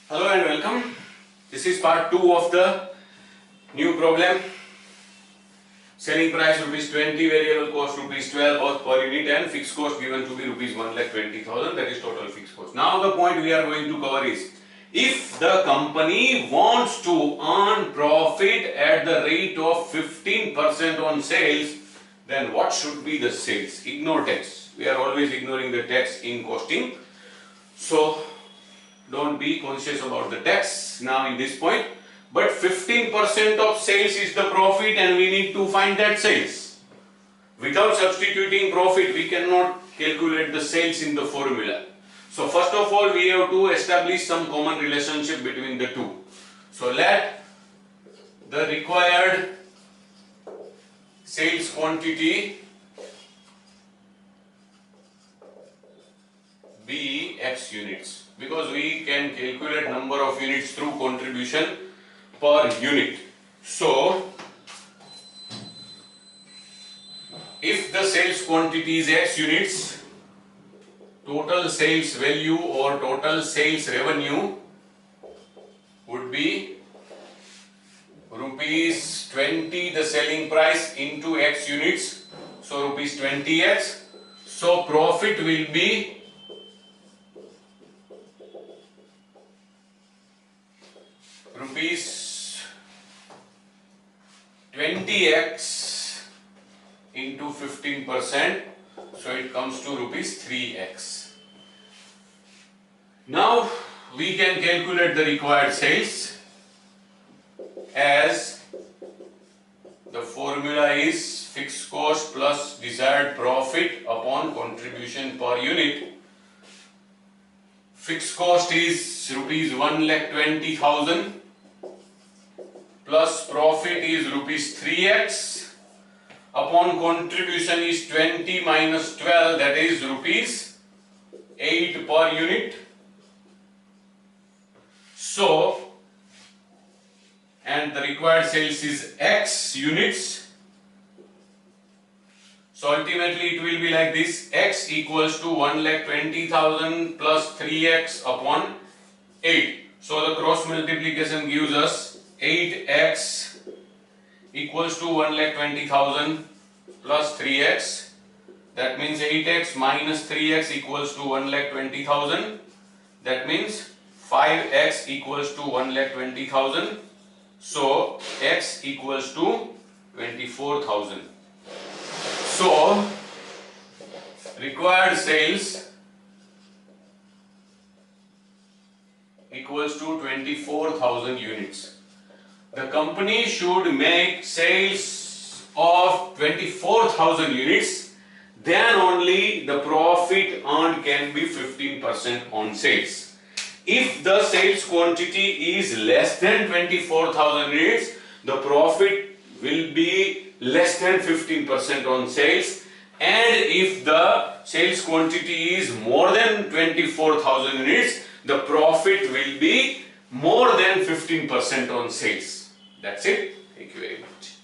Hello and welcome. This is part 2 of the new problem. Selling price rupees 20, variable cost rupees 12 both per unit and fixed cost given to be rupees 1,20,000, that is total fixed cost. Now the point we are going to cover is, if the company wants to earn profit at the rate of 15% on sales, then what should be the sales? Ignore tax. We are always ignoring the tax in costing. So don't be conscious about the tax now in this point, but 15% of sales is the profit and we need to find that sales. Without substituting profit, we cannot calculate the sales in the formula. So first of all, we have to establish some common relationship between the two. So let the required sales quantity be X units, because we can calculate number of units through contribution per unit. So if the sales quantity is X units, total sales value or total sales revenue would be rupees 20 the selling price into X units, so rupees 20X. So profit will be rupees 20x into 15%, so it comes to rupees 3x. Now we can calculate the required sales, as the formula is fixed cost plus desired profit upon contribution per unit. Fixed cost is rupees 1,20,000 plus profit is rupees 3x, upon contribution is 20 minus 12, that is rupees 8 per unit. So, and the required sales is X units. So ultimately it will be like this: X equals to 1,20,000 plus 3x upon 8. So the cross multiplication gives us 8x equals to 1,20,000 plus 3x. That means 8x minus 3x equals to 1,20,000. That means 5x equals to 1,20,000. So x equals to 24,000. So required sales equals to 24,000 units. The company should make sales of 24,000 units, then only the profit earned can be 15% on sales. If the sales quantity is less than 24,000 units, the profit will be less than 15% on sales, and if the sales quantity is more than 24,000 units, the profit will be more than 15% on sales. That's it. Thank you very much.